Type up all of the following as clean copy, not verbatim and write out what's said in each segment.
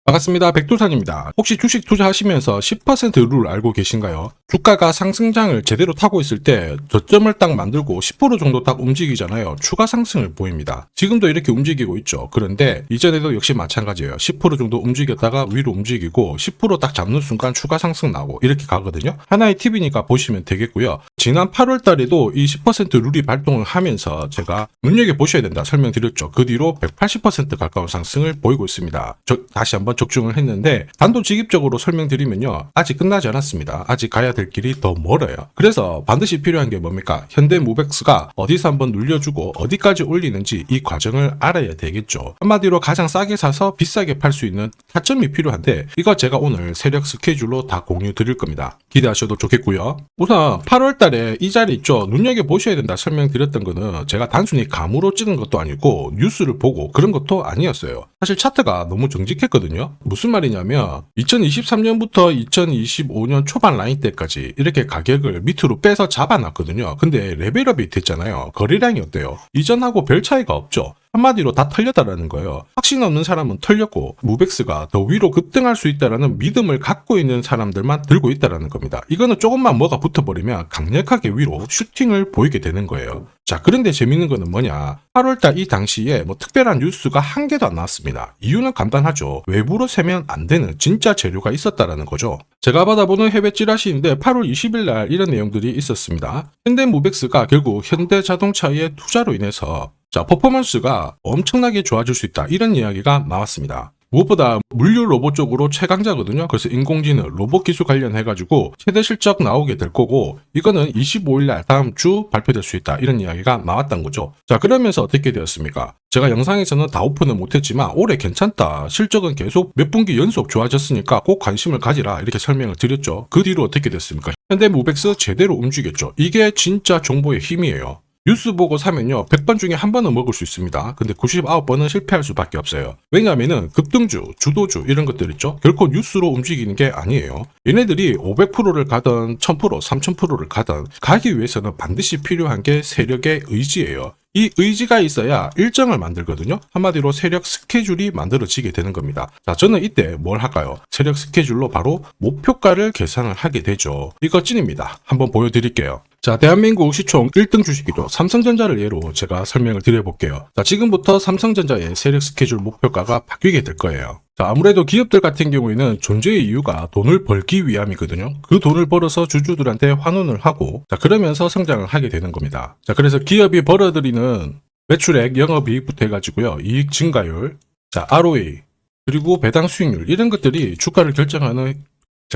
반갑습니다. 백두산입니다. 혹시 주식 투자하시면서 10% 룰 알고 계신가요? 주가가 상승장을 제대로 타고 있을 때 저점을 딱 만들고 10% 정도 딱 움직이잖아요. 추가 상승을 보입니다. 지금도 이렇게 움직이고 있죠. 그런데 이전에도 역시 마찬가지예요. 10% 정도 움직였다가 위로 움직이고 10%딱 잡는 순간 추가 상승 나오고 이렇게 가거든요. 하나의 팁이니까 보시면 되겠고요. 지난 8월 달에도 이 10% 룰이 발동을 하면서 제가 눈여겨보셔야 된다 설명드렸죠. 그 뒤로 180% 가까운 상승을 보이고 있습니다. 다시 한번 적중을 했는데 단도직입적으로 설명드리면요. 아직 끝나지 않았습니다. 아직 가야 될 길이 더 멀어요. 그래서 반드시 필요한 게 뭡니까? 현대무백스가 어디서 한번 눌려주고 어디까지 올리는지 이 과정을 알아야 되겠죠. 한마디로 가장 싸게 사서 비싸게 팔 수 있는 타점이 필요한데 이거 제가 오늘 세력 스케줄로 다 공유 드릴 겁니다. 기대하셔도 좋겠고요. 우선 8월 달에 이 자리 있죠. 눈여겨보셔야 된다 설명드렸던 거는 제가 단순히 감으로 찍은 것도 아니고 뉴스를 보고 그런 것도 아니었어요. 사실 차트가 너무 정직했거든요. 무슨 말이냐면 2023년부터 2025년 초반 라인 때까지 이렇게 가격을 밑으로 빼서 잡아놨거든요. 근데 레벨업이 됐잖아요. 거래량이 어때요? 이전하고 별 차이가 없죠. 한마디로 다 털렸다라는 거예요. 확신 없는 사람은 털렸고 무백스가 더 위로 급등할 수 있다라는 믿음을 갖고 있는 사람들만 들고 있다라는 겁니다. 이거는 조금만 뭐가 붙어버리면 강력하게 위로 슈팅을 보이게 되는 거예요. 자, 그런데 재밌는 거는 뭐냐? 8월달 이 당시에 뭐 특별한 뉴스가 한 개도 안 나왔습니다. 이유는 간단하죠. 외부로 세면 안 되는 진짜 재료가 있었다라는 거죠. 제가 받아보는 해외 찌라시인데 8월 20일 날 이런 내용들이 있었습니다. 현대무백스가 결국 현대자동차의 투자로 인해서 퍼포먼스가 엄청나게 좋아질 수 있다. 이런 이야기가 나왔습니다. 무엇보다 물류 로봇 쪽으로 최강자거든요. 그래서 인공지능, 로봇 기술 관련해가지고 최대 실적 나오게 될 거고 이거는 25일날 다음 주 발표될 수 있다. 이런 이야기가 나왔던 거죠. 자, 그러면서 어떻게 되었습니까? 제가 영상에서는 다 오픈은 못했지만 올해 괜찮다. 실적은 계속 몇 분기 연속 좋아졌으니까 꼭 관심을 가지라. 이렇게 설명을 드렸죠. 그 뒤로 어떻게 됐습니까? 현대무백스 제대로 움직였죠. 이게 진짜 정보의 힘이에요. 뉴스 보고 사면요 100번 중에 한 번은 먹을 수 있습니다. 근데 99번은 실패할 수밖에 없어요. 왜냐하면은 급등주, 주도주 이런 것들 있죠. 결코 뉴스로 움직이는 게 아니에요. 얘네들이 500%를 가든 1000%, 3000%를 가든 가기 위해서는 반드시 필요한 게 세력의 의지예요. 이 의지가 있어야 일정을 만들거든요. 한마디로 세력 스케줄이 만들어지게 되는 겁니다. 자, 저는 이때 뭘 할까요? 세력 스케줄로 바로 목표가를 계산을 하게 되죠. 이거 찐입니다. 한번 보여드릴게요. 자, 대한민국 시총 1등 주식이죠. 삼성전자를 예로 제가 설명을 드려볼게요. 자, 지금부터 삼성전자의 세력 스케줄 목표가가 바뀌게 될 거예요. 자, 아무래도 기업들 같은 경우에는 존재의 이유가 돈을 벌기 위함이거든요. 그 돈을 벌어서 주주들한테 환원을 하고, 자, 그러면서 성장을 하게 되는 겁니다. 자, 그래서 기업이 벌어들이는 매출액, 영업이익부터 해가지고요. 이익 증가율, 자, ROE, 그리고 배당 수익률, 이런 것들이 주가를 결정하는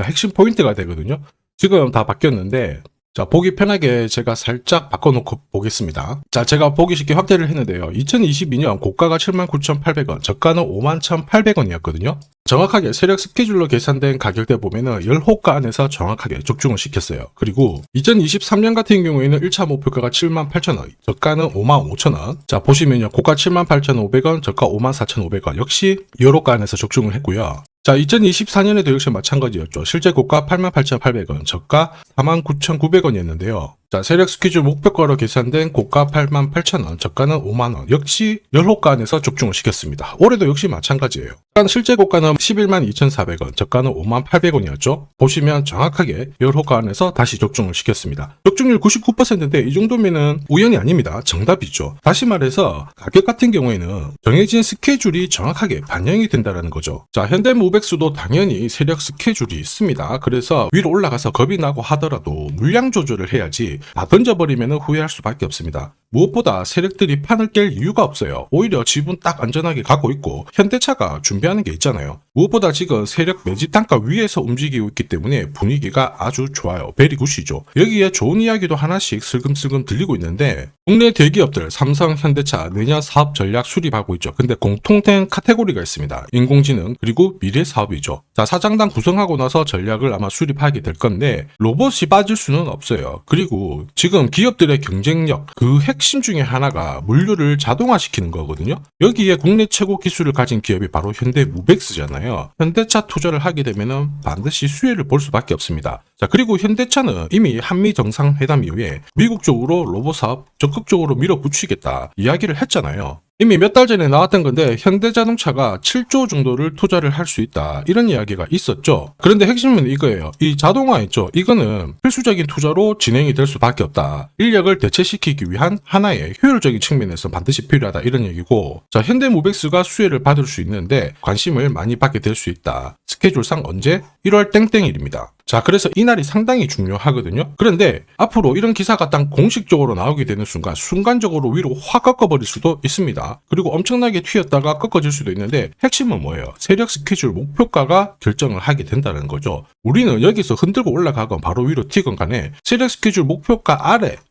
핵심 포인트가 되거든요. 지금 다 바뀌었는데, 자, 보기 편하게 제가 살짝 바꿔놓고 보겠습니다. 자, 제가 보기 쉽게 확대를 했는데요. 2022년 고가가 79,800원, 저가는 51,800원이었거든요. 정확하게 세력 스케줄로 계산된 가격대 보면은 10호가 안에서 정확하게 적중을 시켰어요. 그리고 2023년 같은 경우에는 1차 목표가가 78,000원, 저가는 55,000원. 자, 보시면요. 고가 78,500원, 저가 54,500원. 역시 10호가 안에서 적중을 했고요. 자, 2024년에도 역시 마찬가지였죠. 실제 고가 88,800원, 저가 49,900원이었는데요. 자, 세력 스케줄 목표가로 계산된 고가 88,000원, 저가는 50,000원. 역시 10호가 안에서 적중을 시켰습니다. 올해도 역시 마찬가지예요. 실제 고가는 112,400원, 저가는 58,800원이었죠. 보시면 정확하게 10호가 안에서 다시 적중을 시켰습니다. 적중률 99%인데 이 정도면은 우연이 아닙니다. 정답이죠. 다시 말해서 가격 같은 경우에는 정해진 스케줄이 정확하게 반영이 된다는 거죠. 자, 현대무백스도 당연히 세력 스케줄이 있습니다. 그래서 위로 올라가서 겁이 나고 하더라도 물량 조절을 해야지 다 던져버리면 후회할 수밖에 없습니다. 무엇보다 세력들이 판을 깰 이유가 없어요. 오히려 지분 딱 안전하게 가고 있고 현대차가 준비하는 게 있잖아요. 무엇보다 지금 세력 매집 단가 위에서 움직이고 있기 때문에 분위기가 아주 좋아요. 베리굿이죠. 여기에 좋은 이야기도 하나씩 슬금슬금 들리고 있는데 국내 대기업들 삼성, 현대차 내년 사업 전략 수립하고 있죠. 근데 공통된 카테고리가 있습니다. 인공지능 그리고 미래 사업이죠. 자, 사장단 구성하고 나서 전략을 아마 수립하게 될 건데 로봇이 빠질 수는 없어요. 그리고 지금 기업들의 경쟁력 그 핵심 중에 하나가 물류를 자동화시키는 거거든요. 여기에 국내 최고 기술을 가진 기업이 바로 현대무백스잖아요. 현대차 투자를 하게 되면 반드시 수혜를 볼 수밖에 없습니다. 자, 그리고 현대차는 이미 한미 정상회담 이후에 미국 쪽으로 로봇 사업 적극적으로 밀어붙이겠다 이야기를 했잖아요. 이미 몇 달 전에 나왔던 건데 현대자동차가 7조 정도를 투자를 할 수 있다 이런 이야기가 있었죠. 그런데 핵심은 이거예요. 이 자동화 있죠. 이거는 필수적인 투자로 진행이 될 수밖에 없다. 인력을 대체시키기 위한 하나의 효율적인 측면에서 반드시 필요하다 이런 얘기고, 자, 현대모백스가 수혜를 받을 수 있는데 관심을 많이 받게 될 수 있다. 스케줄상 언제? 1월 땡땡일입니다. 자, 그래서 이날이 상당히 중요하거든요. 그런데 앞으로 이런 기사가 딱 공식적으로 나오게 되는 순간 순간적으로 위로 확 꺾어버릴 수도 있습니다. 그리고 엄청나게 튀었다가 꺾어질 수도 있는데 핵심은 뭐예요? 세력 스케줄 목표가가 결정을 하게 된다는 거죠. 우리는 여기서 흔들고 올라가건 바로 위로 튀건 간에 세력 스케줄 목표가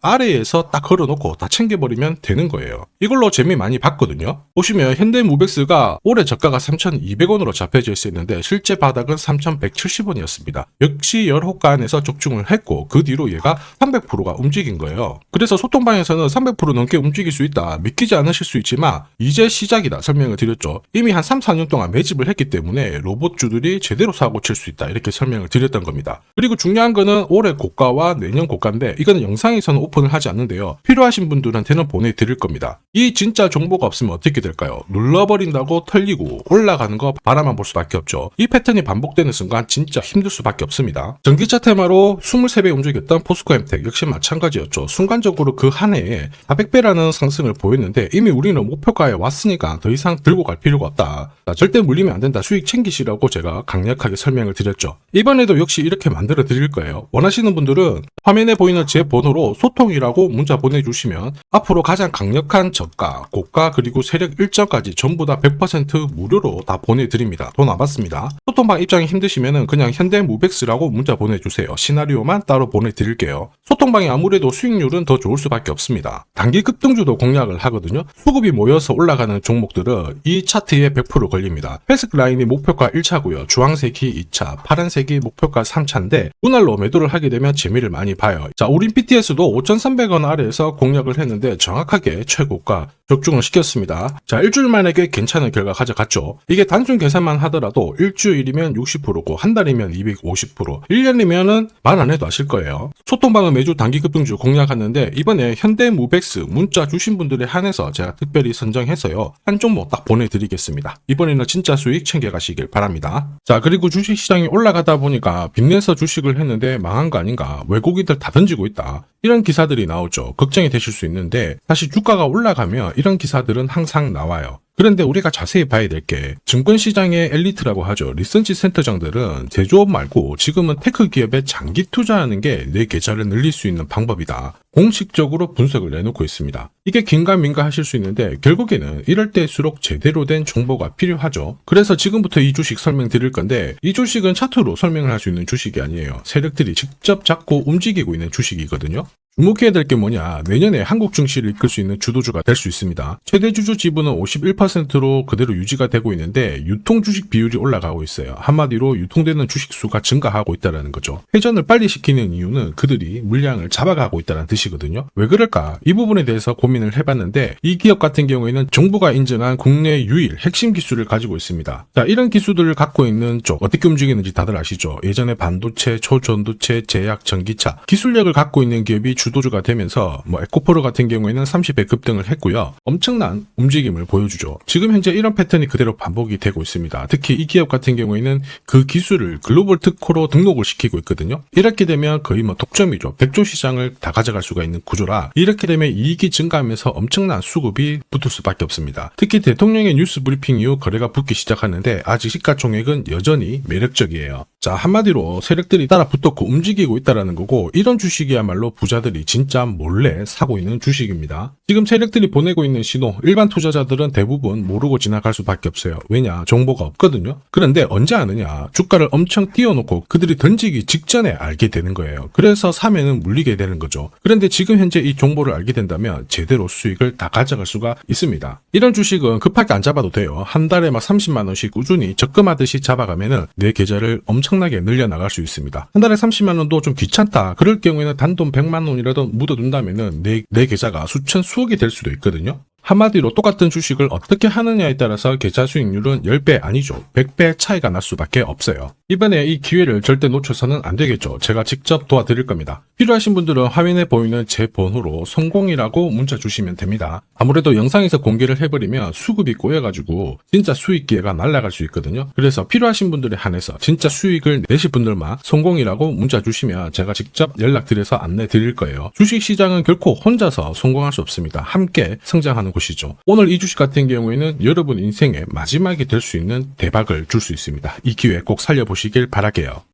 아래에서 딱 걸어놓고 다 챙겨버리면 되는 거예요. 이걸로 재미 많이 봤거든요. 보시면 현대모백스가 올해 저가가 3,200원으로 잡혀져 있었는데 실제 바닥은 3,170원이었습니다. 역시 열호가 안에서 적중을 했고 그 뒤로 얘가 300%가 움직인 거예요. 그래서 소통방에서는 300% 넘게 움직일 수 있다. 믿기지 않으실 수 있지만 이제 시작이다 설명을 드렸죠. 이미 한 3, 4년 동안 매집을 했기 때문에 로봇주들이 제대로 사고 칠 수 있다 이렇게 설명을 드렸던 겁니다. 그리고 중요한 거는 올해 고가와 내년 고가인데 이거는 영상에서는 오픈을 하지 않는데요. 필요하신 분들한테는 보내드릴 겁니다. 이 진짜 정보가 없으면 어떻게 될까요? 눌러버린다고 털리고 올라가는 거 바라만 볼 수밖에 없죠. 이 패턴이 반복되는 순간 진짜 힘들 수밖에 없습니다. 전기차 테마로 23배 움직였던 포스코 엠텍 역시 마찬가지였죠. 순간적으로 그 한 해에 400배라는 상승을 보였는데 이미 우리는 목표가에 왔으니까 더 이상 들고 갈 필요가 없다. 자, 절대 물리면 안 된다. 수익 챙기시라고 제가 강력하게 설명을 드렸죠. 이번에도 역시 이렇게 만들어 드릴 거예요. 원하시는 분들은 화면에 보이는 제 번호로 소통이라고 문자 보내주시면 앞으로 가장 강력한 저가, 고가 그리고 세력 일정까지 전부 다 100% 무료로 다 보내드립니다. 돈 안 받습니다. 소통방 입장이 힘드시면 그냥 현대모백스라고 문자 보내주세요. 시나리오만 따로 보내드릴게요. 소통방이 아무래도 수익률은 더 좋을 수밖에 없습니다. 단기 급등주도 공략을 하거든요. 수급이 모여서 올라가는 종목들은 이 차트에 100% 걸립니다. 회색 라인이 목표가 1차고요. 주황색이 2차, 파란색이 목표가 3차인데 분할로 매도를 하게 되면 재미를 많이 봐요. 자, 우린 BTS도 5,300원 아래에서 공략을 했는데 정확하게 최고가 적중을 시켰습니다. 자, 일주일 만에 꽤 괜찮은 결과 가져갔죠. 이게 단순 계산만 하더라도 일주일이면 60%고 한 달이면 250%, 1년이면은 말 안 해도 아실 거예요. 소통방은 매주 단기 급등주 공략하는데 이번에 현대모백스 문자 주신 분들에 한해서 제가 특별히 선정해서요. 한 종목 딱 보내드리겠습니다. 이번에는 진짜 수익 챙겨가시길 바랍니다. 자, 그리고 주식시장이 올라가다 보니까 빚내서 주식을 했는데 망한 거 아닌가, 외국인들 다 던지고 있다, 이런 기사들이 나오죠. 걱정이 되실 수 있는데 사실 주가가 올라가면 이런 기사들은 항상 나와요. 그런데 우리가 자세히 봐야 될 게 증권시장의 엘리트라고 하죠. 리서치 센터장들은 제조업 말고 지금은 테크 기업에 장기 투자하는 게 내 계좌를 늘릴 수 있는 방법이다. 공식적으로 분석을 내놓고 있습니다. 이게 긴가민가 하실 수 있는데 결국에는 이럴 때일수록 제대로 된 정보가 필요하죠. 그래서 지금부터 이 주식 설명드릴 건데 이 주식은 차트로 설명을 할 수 있는 주식이 아니에요. 세력들이 직접 잡고 움직이고 있는 주식이거든요. 주목해야 될 게 뭐냐, 내년에 한국 증시를 이끌 수 있는 주도주가 될 수 있습니다. 최대 주주 지분은 51%로 그대로 유지가 되고 있는데 유통 주식 비율이 올라가고 있어요. 한마디로 유통되는 주식 수가 증가하고 있다는 거죠. 회전을 빨리 시키는 이유는 그들이 물량을 잡아가고 있다는 뜻이거든요. 왜 그럴까? 이 부분에 대해서 고민을 해봤는데 이 기업 같은 경우에는 정부가 인정한 국내 유일 핵심 기술을 가지고 있습니다. 자, 이런 기술들을 갖고 있는 쪽 어떻게 움직이는지 다들 아시죠? 예전에 반도체, 초전도체, 제약, 전기차 기술력을 갖고 있는 기업이 주도주가 되면서 에코프로 같은 경우에는 30배 급등을 했고요. 엄청난 움직임을 보여주죠. 지금 현재 이런 패턴이 그대로 반복이 되고 있습니다. 특히 이 기업 같은 경우에는 그 기술을 글로벌 특허로 등록을 시키고 있거든요. 이렇게 되면 거의 독점이죠. 100조 시장을 다 가져갈 수가 있는 구조라 이렇게 되면 이익이 증가하면서 엄청난 수급이 붙을 수밖에 없습니다. 특히 대통령의 뉴스 브리핑 이후 거래가 붙기 시작하는데 아직 시가총액은 여전히 매력적이에요. 자, 한마디로 세력들이 따라 붙었고 움직이고 있다는 거고 이런 주식이야말로 부자들이 진짜 몰래 사고 있는 주식입니다. 지금 세력들이 보내고 있는 신호 일반 투자자들은 대부분 모르고 지나갈 수밖에 없어요. 왜냐? 정보가 없거든요. 그런데 언제 아느냐? 주가를 엄청 띄워놓고 그들이 던지기 직전에 알게 되는 거예요. 그래서 사면은 물리게 되는 거죠. 그런데 지금 현재 이 정보를 알게 된다면 제대로 수익을 다 가져갈 수가 있습니다. 이런 주식은 급하게 안 잡아도 돼요. 한 달에 30만 원씩 꾸준히 적금하듯이 잡아가면은 내 계좌를 엄청나게 늘려나갈 수 있습니다. 한 달에 30만 원도 좀 귀찮다. 그럴 경우에는 단돈 100만 원이라도 묻어둔다면은 내 계좌가 수천 수억이 될 수도 있거든요. 한마디로 똑같은 주식을 어떻게 하느냐에 따라서 계좌 수익률은 10배 아니죠. 100배 차이가 날 수밖에 없어요. 이번에 이 기회를 절대 놓쳐서는 안 되겠죠. 제가 직접 도와드릴 겁니다. 필요하신 분들은 화면에 보이는 제 번호로 성공이라고 문자 주시면 됩니다. 아무래도 영상에서 공개를 해버리면 수급이 꼬여가지고 진짜 수익 기회가 날아갈 수 있거든요. 그래서 필요하신 분들에 한해서 진짜 수익을 내실 분들만 성공이라고 문자 주시면 제가 직접 연락드려서 안내 드릴 거예요. 주식시장은 결코 혼자서 성공할 수 없습니다. 함께 성장하는 곳이죠. 오늘 이 주식 같은 경우에는 여러분 인생의 마지막이 될 수 있는 대박을 줄 수 있습니다. 이 기회 꼭 살려보시길 바랄게요.